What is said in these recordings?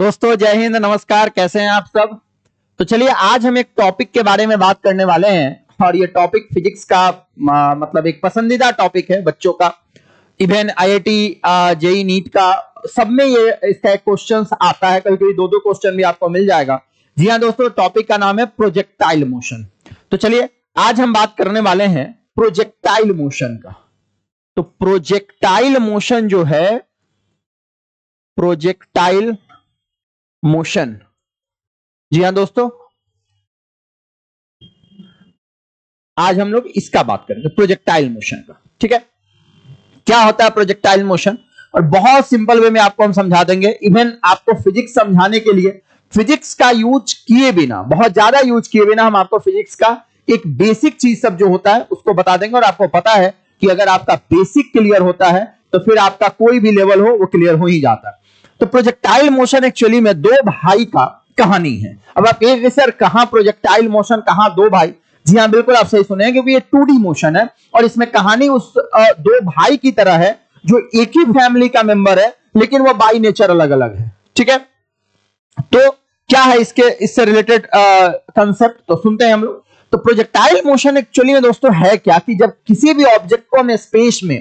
दोस्तों जय हिंद, नमस्कार। कैसे हैं आप सब? तो चलिए आज हम एक टॉपिक के बारे में बात करने वाले हैं और ये टॉपिक फिजिक्स का मतलब एक पसंदीदा टॉपिक है बच्चों का। इवन आईआईटी जेई नीट का सब में ये इसका एक क्वेश्चन आता है, कभी कभी दो दो क्वेश्चन भी आपको मिल जाएगा। जी हाँ दोस्तों, टॉपिक का नाम है प्रोजेक्टाइल मोशन। तो चलिए आज हम बात करने वाले हैं प्रोजेक्टाइल मोशन का। तो प्रोजेक्टाइल मोशन जो है, प्रोजेक्टाइल मोशन, जी हाँ दोस्तों, आज हम लोग इसका बात करेंगे, प्रोजेक्टाइल मोशन का। ठीक है, क्या होता है प्रोजेक्टाइल मोशन, और बहुत सिंपल वे में आपको हम समझा देंगे। इवन आपको फिजिक्स समझाने के लिए फिजिक्स का यूज किए बिना, बहुत ज्यादा यूज किए बिना, हम आपको फिजिक्स का एक बेसिक चीज सब जो होता है उसको बता देंगे। और आपको पता है कि अगर आपका बेसिक क्लियर होता है तो फिर आपका कोई भी लेवल हो वो क्लियर हो ही जाता है। तो प्रोजेक्टाइल मोशन एक्चुअली में दो भाई का कहानी है। अब आप एक सर कहां प्रोजेक्टाइल मोशन, कहां दो भाई? जी हाँ, बिल्कुल आप सही सुने हैं, क्योंकि ये 2D मोशन है और इसमें कहानी उस दो भाई की तरह है जो एक ही फैमिली का मेंबर है, लेकिन वो बाई नेचर अलग अलग है। ठीक है, तो क्या है इससे रिलेटेड कंसेप्ट, तो सुनते हैं हम लोग। तो प्रोजेक्टाइल मोशन एक्चुअली में दोस्तों है क्या कि जब किसी भी ऑब्जेक्ट को हम स्पेस में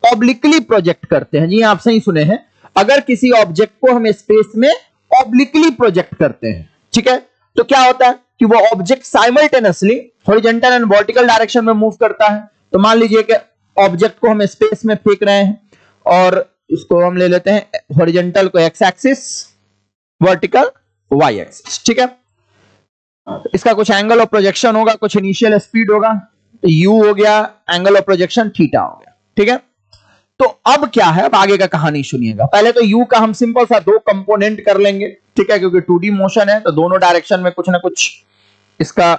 ऑब्लिकली प्रोजेक्ट करते हैं, जी आप सही सुने हैं, अगर किसी ऑब्जेक्ट को हम स्पेस में ऑब्लिकली प्रोजेक्ट करते हैं, ठीक है, तो क्या होता है कि वो object simultaneously horizontal and vertical direction में मूव करता है। तो मान लीजिए कि ऑब्जेक्ट को हम स्पेस में फेंक रहे हैं और इसको हम ले लेते हैं हॉरिजॉन्टल को X axis, vertical Y axis. ठीक है, इसका कुछ एंगल ऑफ प्रोजेक्शन होगा, कुछ इनिशियल स्पीड होगा, तो यू हो गया, एंगल ऑफ प्रोजेक्शन थीटा हो गया। ठीक है, तो अब क्या है, अब आगे का कहानी सुनिएगा। पहले तो यू का हम सिंपल सा दो कंपोनेंट कर लेंगे, ठीक है, क्योंकि 2D मोशन है तो दोनों डायरेक्शन में कुछ ना कुछ इसका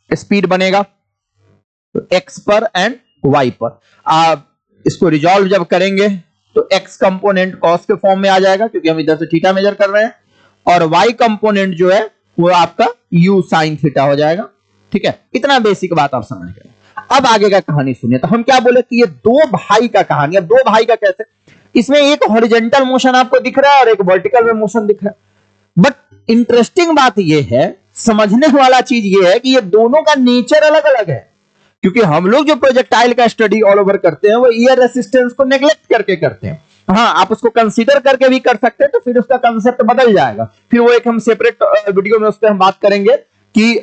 स्पीड बनेगा, तो एक्स पर एंड वाई पर। आप इसको रिजॉल्व जब करेंगे तो एक्स कंपोनेंट कॉस के फॉर्म में आ जाएगा, क्योंकि हम इधर से थीटा मेजर कर रहे हैं, और वाई कंपोनेंट जो है वो आपका यू साइन थीटा हो जाएगा। ठीक है, इतना बेसिक बात आप समझ गए। अब आगे का कहानी सुनिए। तो हम क्या बोले कि ये दो भाई का कहानी। अब दो भाई का कैसे? इसमें एक हॉरिजॉन्टल मोशन आपको दिख रहा है और एक वर्टिकल में मोशन दिख रहा है। बट इंटरेस्टिंग बात यह है, समझने वाला चीज यह है कि ये दोनों का नेचर अलग अलग है। क्योंकि हम लोग जो प्रोजेक्टाइल का स्टडी ऑल ओवर करते हैं वो एयर रेसिस्टेंस को नेग्लेक्ट करके करते हैं। हाँ, आप उसको कंसीडर करके भी कर सकते हैं, तो फिर उसका कंसेप्ट बदल जाएगा। फिर वो एक हम सेपरेट वीडियो में उस पर हम बात करेंगे कि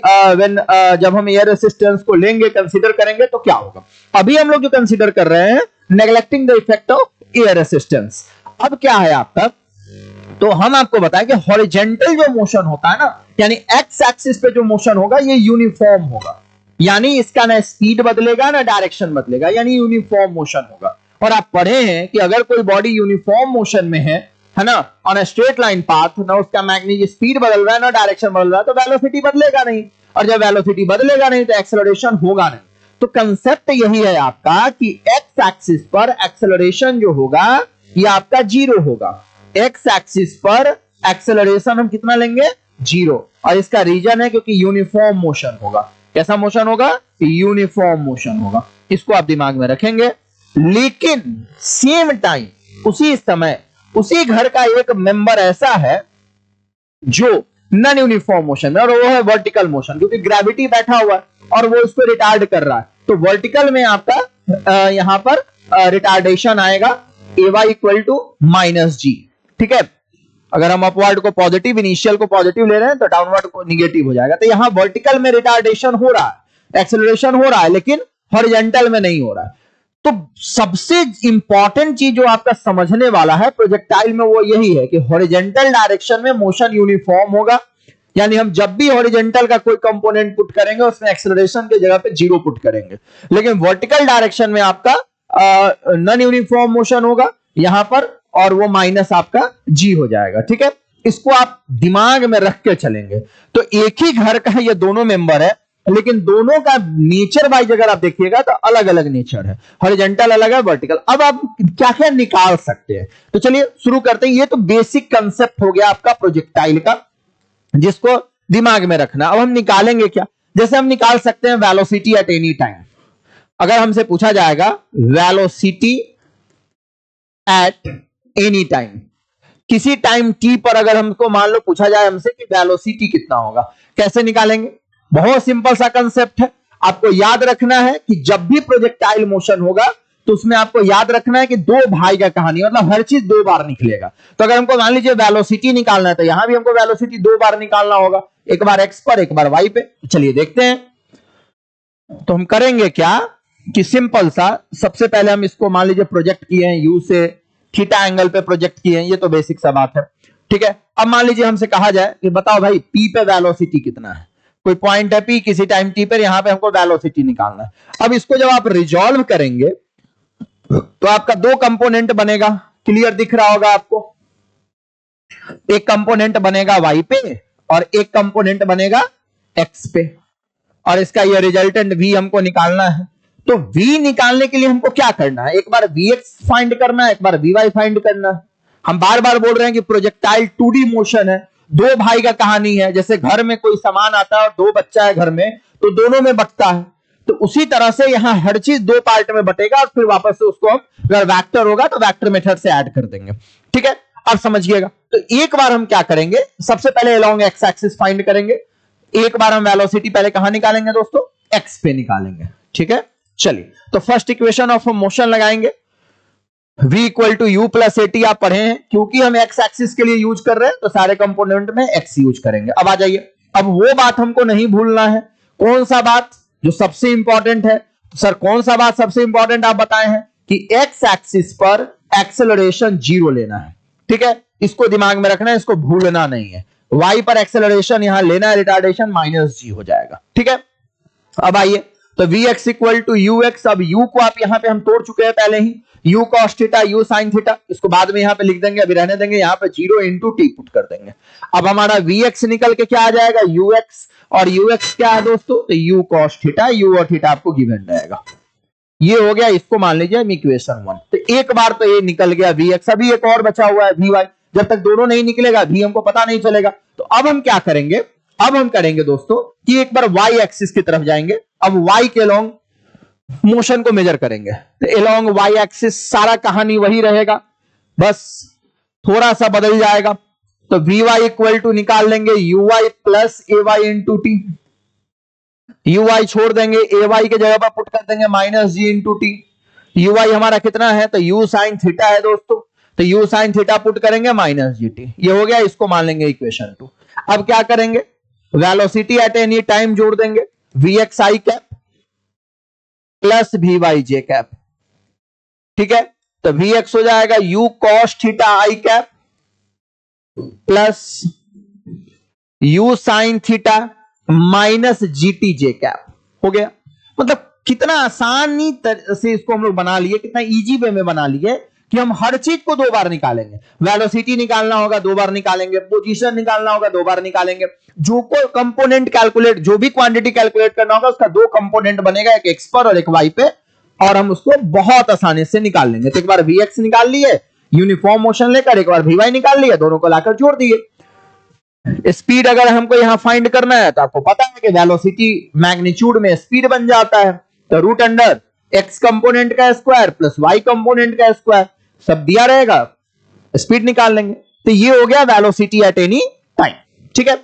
जब हम एयर रेसिस्टेंस को लेंगे, कंसीडर करेंगे तो क्या होगा। अभी हम लोग जो कंसीडर कर रहे हैं, neglecting the effect of air resistance. अब क्या है आपका, तो हम आपको बताएं कि हॉरिजॉन्टल जो मोशन होता है ना, यानी एक्स एक्सिस पे जो मोशन होगा ये यूनिफॉर्म होगा, यानी इसका ना स्पीड बदलेगा ना डायरेक्शन बदलेगा, यानी यूनिफॉर्म मोशन होगा। और आप पढ़े हैं कि अगर कोई बॉडी यूनिफॉर्म मोशन में है ना, on a straight line path, ना उसका मैग्नीट्यूड स्पीड बदल रहा है ना डायरेक्शन बदल रहा है, तो वेलोसिटी बदलेगा नहीं, और जब वेलोसिटी बदलेगा नहीं तो एक्सेलरेशन होगा नहीं। तो कंसेप्ट यही है आपका कि एक्स एक्सिस पर एक्सेलरेशन जो होगा ये आपका जीरो होगा। एक्स एक्सिस पर एक्सेलरेशन हम कितना लेंगे? जीरो। और इसका रीजन है क्योंकि यूनिफॉर्म मोशन होगा। कैसा मोशन होगा? यूनिफॉर्म मोशन होगा। इसको आप दिमाग में रखेंगे। लेकिन सेम टाइम उसी समय उसी घर का एक मेंबर ऐसा है जो नॉन यूनिफॉर्म मोशन में, और वो है वर्टिकल मोशन, क्योंकि ग्रेविटी बैठा हुआ है और वो इसको रिटार्ड कर रहा है। तो वर्टिकल में आपका यहां पर रिटार्डेशन आएगा ay इक्वल टू माइनस जी। ठीक है, अगर हम अपवर्ड को पॉजिटिव, इनिशियल को पॉजिटिव ले रहे हैं तो डाउनवर्ड को निगेटिव हो जाएगा। तो यहां वर्टिकल में रिटार्डेशन हो रहा है, एक्सेलरेशन हो रहा है, लेकिन हॉरिजॉन्टल में नहीं हो रहा है। तो सबसे इंपॉर्टेंट चीज जो आपका समझने वाला है प्रोजेक्टाइल में वो यही है कि हॉरिजॉन्टल डायरेक्शन में मोशन यूनिफॉर्म होगा, यानी हम जब भी हॉरिजॉन्टल का कोई कंपोनेंट पुट करेंगे उसमें एक्सेलरेशन की जगह पे जीरो पुट करेंगे। लेकिन वर्टिकल डायरेक्शन में आपका नॉन यूनिफॉर्म मोशन होगा यहां पर, और वो माइनस आपका जी हो जाएगा। ठीक है, इसको आप दिमाग में रख के चलेंगे। तो एक ही घर का ये दोनों मेंबर है, लेकिन दोनों का नेचर वाइज अगर आप देखिएगा तो अलग अलग नेचर है। हॉरिजॉन्टल अलग है, वर्टिकल। अब आप क्या क्या निकाल सकते हैं, तो चलिए शुरू करते हैं। ये तो बेसिक कंसेप्ट हो गया आपका प्रोजेक्टाइल का, जिसको दिमाग में रखना। अब हम निकालेंगे क्या? जैसे हम निकाल सकते हैं वेलोसिटी एट एनी टाइम। अगर हमसे पूछा जाएगा वेलोसिटी एट एनी टाइम, किसी टाइम t पर अगर हमको मान लो पूछा जाए हमसे कि वेलोसिटी कितना होगा, कैसे निकालेंगे? बहुत सिंपल सा कंसेप्ट है। आपको याद रखना है कि जब भी प्रोजेक्टाइल मोशन होगा तो उसमें आपको याद रखना है कि दो भाई का कहानी, मतलब हर चीज दो बार निकलेगा। तो अगर हमको मान लीजिए वेलोसिटी निकालना है तो यहां भी हमको वेलोसिटी दो बार निकालना होगा, एक बार x पर एक बार y पे। तो चलिए देखते हैं। तो हम करेंगे क्या कि सिंपल सा, सबसे पहले हम इसको मान लीजिए प्रोजेक्ट किए हैं u से थीटा एंगल पे प्रोजेक्ट किए हैं, ये तो बेसिक सा बात है, ठीक है। अब मान लीजिए हमसे कहा जाए कि बताओ भाई p पे वेलोसिटी कितना है, कोई पॉइंट है p किसी टाइम t पर, यहां पे हमको वेलोसिटी निकालना है। अब इसको जब आप रिजॉल्व करेंगे तो आपका दो कंपोनेंट बनेगा, क्लियर दिख रहा होगा आपको। एक कंपोनेंट बनेगा y पे और एक कंपोनेंट बनेगा x पे, और इसका ये रिजल्टेंट v हमको निकालना है। तो v निकालने के लिए हमको क्या करना है, एक बार vx फाइंड करना है, एक बार vy फाइंड करना है। हम बार बार बोल रहे हैं कि प्रोजेक्टाइल 2D मोशन है, दो भाई का कहानी है। जैसे घर में कोई सामान आता है और दो बच्चा है घर में, तो दोनों में बंटता है, तो उसी तरह से यहां हर चीज दो पार्ट में बटेगा और फिर वापस से उसको हम, अगर वेक्टर होगा तो वेक्टर मेथड से ऐड कर देंगे, ठीक है। अब समझिएगा। तो एक बार हम क्या करेंगे, सबसे पहले अलोंग एक्स एक्सिस फाइंड करेंगे। एक बार हम वेलोसिटी पहले कहां निकालेंगे दोस्तों, एक्स पे निकालेंगे, ठीक है। चलिए, तो फर्स्ट इक्वेशन ऑफ मोशन लगाएंगे, v equal to u plus at. आप पढ़े हैं, क्योंकि हम एक्स एक्सिस के लिए यूज कर रहे हैं तो सारे कंपोनेंट में x यूज करेंगे। अब आ जाइए, अब वो बात हमको नहीं भूलना है। कौन सा बात जो सबसे इंपॉर्टेंट है? तो सर कौन सा बात सबसे इंपॉर्टेंट आप बताए हैं कि एक्स एक्सिस पर एक्सेलरेशन 0 लेना है, ठीक है। इसको दिमाग में रखना है, इसको भूलना नहीं है। y पर एक्सेलरेशन यहां लेना है, रिटार्डेशन -g हो जाएगा, ठीक है। अब आइए, तो vx इक्वल टू ux। अब u को आप यहां पे हम तोड़ चुके हैं पहले ही, u cos theta u sin theta, इसको बाद में यहां पे लिख देंगे, अभी रहने देंगे। यहां पे 0 इंटू टी पुट कर देंगे। अब हमारा vx निकल के क्या आ जाएगा, ux, और ux क्या है दोस्तों, तो u cos थीटा, u और थीटा आपको गिवन रहेगा। ये हो गया, इसको मान लीजिए हम इक्वेशन 1। तो एक बार तो ये निकल गया vx, अभी एक और बचा हुआ है vy। जब तक दोनों नहीं निकलेगा v हमको पता नहीं चलेगा। तो अब हम क्या करेंगे, अब हम करेंगे दोस्तों कि एक बार y एक्सिस की तरफ जाएंगे। अब y के अलोंग मोशन को मेजर करेंगे, तो अलोंग y एक्सिस सारा कहानी वही रहेगा, बस थोड़ा सा बदल जाएगा। तो vy इक्वल टू निकाल लेंगे uy plus ay into T, uy छोड़ देंगे, ay के जगह पर पुट कर देंगे -g इंटू टी। uy हमारा कितना है, तो u साइन थीटा है दोस्तों, तो u साइन थीटा पुट करेंगे -gt। ये हो गया, इसको मान लेंगे इक्वेशन 2। अब क्या करेंगे, वेलोसिटी एट एनी टाइम जोड़ देंगे, vx i cap plus vy j cap, ठीक है। तो vx हो जाएगा u cos theta i cap plus u sine theta minus gt j cap, हो गया। मतलब कितना आसानी से इसको हम लोग बना लिए, कितना इजी वे में बना लिए कि हम हर चीज को दो बार निकालेंगे। वेलोसिटी निकालना होगा दो बार निकालेंगे, पोजीशन निकालना होगा दो बार निकालेंगे, जो को कंपोनेंट कैलकुलेट, जो भी क्वांटिटी कैलकुलेट करना होगा उसका दो कंपोनेंट बनेगा, एक एक्स पर और एक वाई पे, और हम उसको बहुत आसानी से निकाल लेंगे। तो एक बार vx निकाल लिए यूनिफॉर्म मोशन लेकर, एक बार vy निकाल लिए, दोनों को लाकर जोड़ दिए। स्पीड अगर हमको यहां फाइंड करना है तो आपको पता है कि वेलोसिटी मैग्नीट्यूड में स्पीड बन जाता है, तो रूट अंडर एक्स कंपोनेंट का स्क्वायर प्लस वाई कंपोनेंट का स्क्वायर, सब दिया रहेगा, स्पीड निकाल लेंगे। तो ये हो गया वेलोसिटी एट एनी टाइम, ठीक है।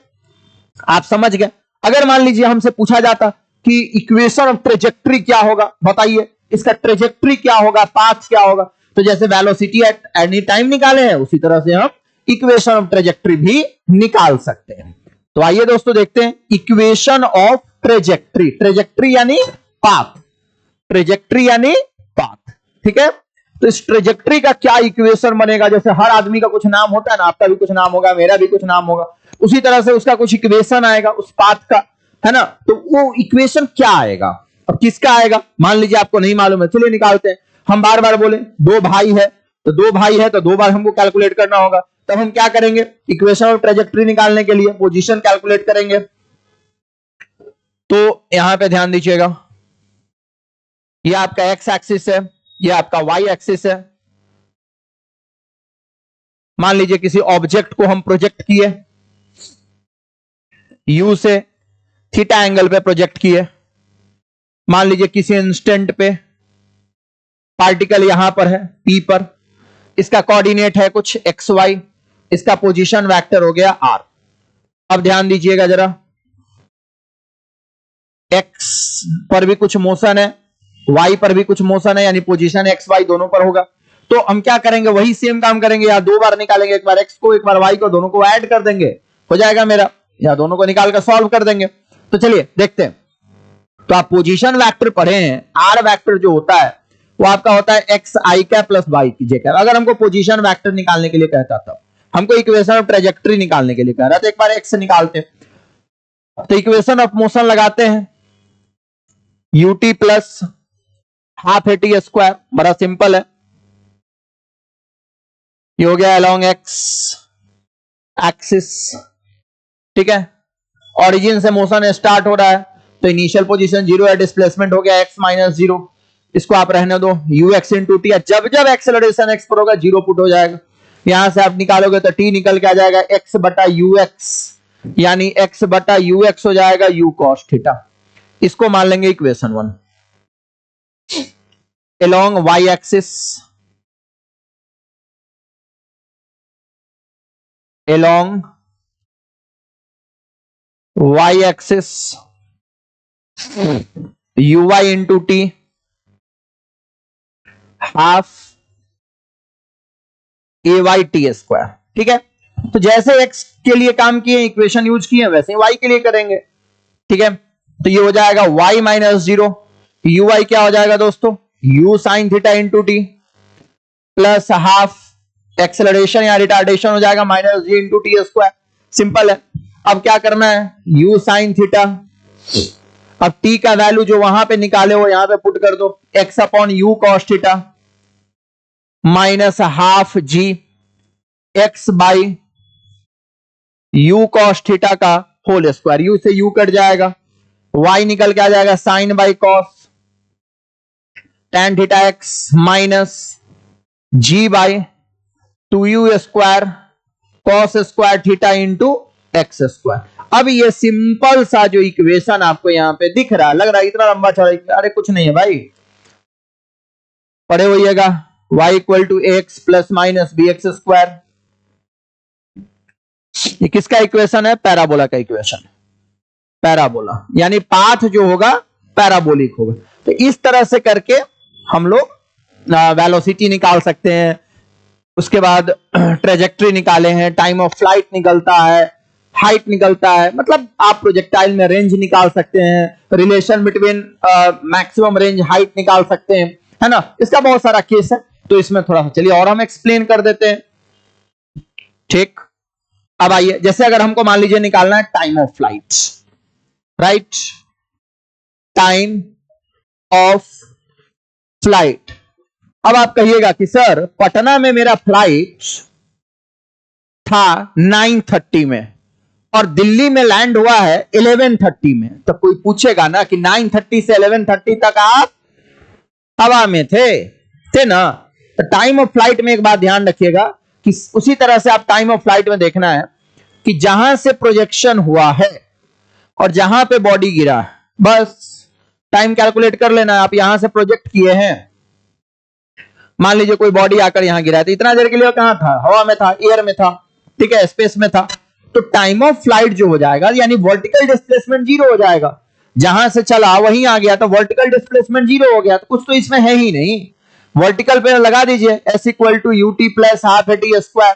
आप समझ गए। अगर मान लीजिए हमसे पूछा जाता कि इक्वेशन ऑफ ट्रेजेक्ट्री क्या होगा, बताइए इसका ट्रेजेक्ट्री क्या होगा, पाथ क्या होगा, तो जैसे वेलोसिटी एट एनी टाइम निकाले हैं उसी तरह से हम इक्वेशन ऑफ ट्रेजेक्ट्री भी निकाल सकते हैं। तो आइए दोस्तों देखते हैं इक्वेशन ऑफ ट्रेजेक्ट्री। ट्रेजेक्ट्री यानी पाथ, ट्रेजेक्ट्री यानी पाथ, ठीक है। तो इस ट्रेजेक्ट्री का क्या इक्वेशन बनेगा, जैसे हर आदमी का कुछ नाम होता है ना, आपका भी कुछ नाम होगा, मेरा भी कुछ नाम होगा, उसी तरह से उसका कुछ इक्वेशन आएगा उस पाथ का, है ना। तो वो इक्वेशन क्या आएगा, अब किसका आएगा, मान लीजिए आपको नहीं मालूम है, चलिए निकालते हैं। हम बार बार बोले दो भाई है, तो दो भाई है तो दो बार हमको कैलकुलेट करना होगा। तब हम क्या करेंगे, इक्वेशन ऑफ ट्रेजेक्ट्री निकालने के लिए पोजीशन कैलकुलेट करेंगे। तो यहां पे ध्यान दीजिएगा, ये आपका एक्स एक्सिस है, ये आपका वाई एक्सिस है। मान लीजिए किसी ऑब्जेक्ट को हम प्रोजेक्ट किए, यू से थीटा एंगल पे प्रोजेक्ट किए। मान लीजिए किसी इंस्टेंट पे पार्टिकल यहां पर है पी पर, इसका कोऑर्डिनेट है कुछ एक्स वाई, इसका पोजीशन वेक्टर हो गया r। अब ध्यान दीजिएगा जरा, x पर भी कुछ मोशन है, y पर भी कुछ मोशन है, यानी पोजीशन x y दोनों पर होगा। तो हम क्या करेंगे, वही सेम काम करेंगे, या दो बार निकालेंगे, एक बार x को एक बार y को, दोनों को ऐड कर देंगे, हो जाएगा मेरा, या दोनों को निकाल कर सॉल्व कर देंगे। तो चलिए देखते हैं। तो आप पोजीशन वेक्टर पढ़े हैं, आर वेक्टर जो होता है वो आपका होता है एक्स आई कैप प्लस वाई जे कैप। अगर हमको पोजीशन वेक्टर निकालने के लिए कहता था, हमको इक्वेशन ऑफ ट्रेजेक्टरी निकालने के लिए कह रहा था, एक बार एक्स निकालते हैं। तो इक्वेशन ऑफ मोशन लगाते हैं, UT plus half a t square, बड़ा सिंपल है। ये हो गया अलोंग एक्स एक्सिस, ठीक है। ओरिजिन से मोशन स्टार्ट हो रहा है, तो इनिशियल पोजीशन 0 है, डिस्प्लेसमेंट हो गया x माइनस 0। इसको आप रहने दो यू एक्स इंटू टी, जब जब एक्सेलरेशन x पर होगा 0 पुट हो जाएगा। यहां से आप निकालोगे तो t निकल के आ जाएगा x बटा यू एक्स, यानी x बटा यू एक्स हो जाएगा u cos थीटा। इसको मान लेंगे equation 1। Along y axis, along y axis uy into t half a y t square, ठीक है। तो जैसे x के लिए काम किए, इक्वेशन यूज किए, वैसे ही y के लिए करेंगे, ठीक है। तो ये हो जाएगा y माइनस 0, uy क्या हो जाएगा दोस्तों, u sine theta into T plus half acceleration या रिटार्डेशन हो जाएगा माइनस जी इंटू टी स्क्वायर। सिंपल है। अब क्या करना है, u साइन थीटा, अब t का वैल्यू जो वहां पे निकाले हो यहां पे पुट कर दो, x upon u cos theta minus half g x by u cos theta का होल स्क्वायर, यू से यू कट जाएगा, y निकल के आ जाएगा sine by cos tan theta x minus g by 2u square cos square theta into x square. अब ये simple सा जो इक्वेशन आपको यहां पे दिख रहा है, लग रहा है इतना लंबा चौड़ा, अरे कुछ नहीं है भाई, पढ़े होइएगा, y equal to x plus minus b x square. ये किसका इक्वेशन है, पैराबोला का इक्वेशन, पैराबोला यानी पाथ जो होगा पैराबोलिक होगा। तो इस तरह से करके हम लोग वेलोसिटी निकाल सकते हैं, उसके बाद ट्रेजेक्टरी निकाले हैं, टाइम ऑफ फ्लाइट निकलता है, हाइट निकलता है, मतलब आप प्रोजेक्टाइल में रेंज निकाल सकते हैं, relation between maximum range height निकाल सकते हैं, है ना। इसका बहुत सारा केस है, तो इसमें थोड़ा सा चलिए और हम एक्सप्लेन कर देते हैं, ठीक। अब आइए, जैसे अगर हमको मान लीजिए निकालना है time of flight, right, time of flight. अब आप कहिएगा कि सर पटना में मेरा फ्लाइट था 9:30 में और दिल्ली में लैंड हुआ है 11:30 में, तो कोई पूछेगा ना कि 9:30 से 11:30 तक आप हवा में थे ना। तो टाइम ऑफ फ्लाइट में एक बात ध्यान रखिएगा कि उसी तरह से आप टाइम ऑफ फ्लाइट में देखना है कि जहां से प्रोजेक्शन हुआ है और जहां पे बॉडी गिरा है, बस टाइम कैलकुलेट कर लेना है। आप यहां से प्रोजेक्ट किए हैं, मान लीजिए कोई बॉडी आकर यहां गिरा है, तो इतना देर के लिए कहां था, हवा में था, एयर में था, ठीक है, स्पेस में था। तो टाइम ऑफ फ्लाइट जो हो जाएगा, यानी वर्टिकल डिस्प्लेसमेंट 0 हो जाएगा, जहां से चला वहीं आ गया, तो वर्टिकल डिस्प्लेसमेंट 0 हो गया। तो कुछ तो इसमें है ही नहीं, वर्टिकल पे लगा दीजिए s equal to u t plus half a t square,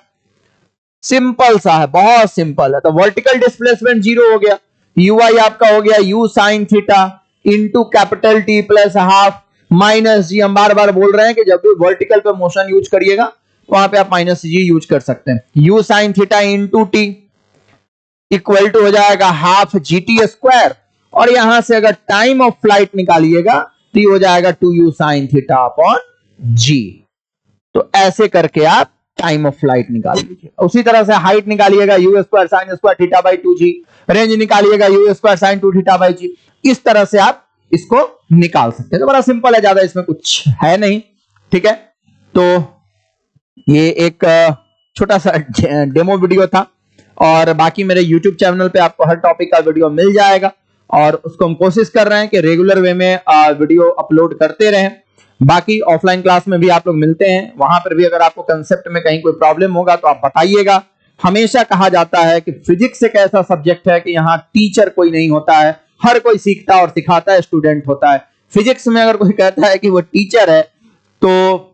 simple सा है, बहुत सिंपल है। तो वर्टिकल डिस्प्लेसमेंट 0 हो गया, यू आई आपका हो गया u sine theta into capital T plus half minus g. हम बार बार बोल रहे हैं कि जब भी वर्टिकल पे मोशन यूज करिएगा वहां पे आप माइनस जी यूज कर सकते हैं। u sine theta into t equal to हो जाएगा हाफ जी टी स्क्वायर, और यहां से अगर टाइम ऑफ फ्लाइट निकालिएगा तो ये हो जाएगा 2u साइन थीटा अपॉन जी। तो ऐसे करके आप टाइम ऑफ फ्लाइट निकाल लीजिए। उसी तरह से हाइट निकालिएगा u square sine square theta by 2g, range निकालिएगा u square sine 2 theta by g। इस तरह से आप इसको निकाल सकते हैं। तो बड़ा सिंपल है, ज्यादा इसमें कुछ है नहीं, ठीक है। तो ये एक छोटा सा डेमो वीडियो था, और बाकी मेरे YouTube चैनल पे आपको हर टॉपिक का वीडियो मिल जाएगा, और उसको हम कोशिश कर रहे हैं कि रेगुलर वे में वीडियो अपलोड करते रहें। बाकी ऑफलाइन क्लास में भी आप लोग मिलते हैं, वहां पर भी अगर आपको कंसेप्ट में कहीं कोई प्रॉब्लम होगा तो आप बताइएगा, हमेशा कहा जाता है कि फिजिक्स एक ऐसा सब्जेक्ट है कि यहाँ टीचर कोई नहीं होता है, हर कोई सीखता और सिखाता है, स्टूडेंट होता है। फिजिक्स में अगर कोई कहता है कि वो टीचर है तो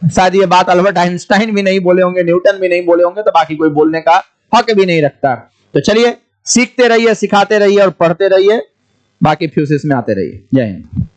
शायद ये बात अल्बर्ट आइंस्टाइन भी नहीं बोले होंगे, न्यूटन भी नहीं बोले होंगे, तो बाकी कोई बोलने का हक भी नहीं रखता। तो चलिए सीखते रहिए, सिखाते रहिए और पढ़ते रहिए, बाकी फ्यूसिस में आते रहिए। जय हिंद।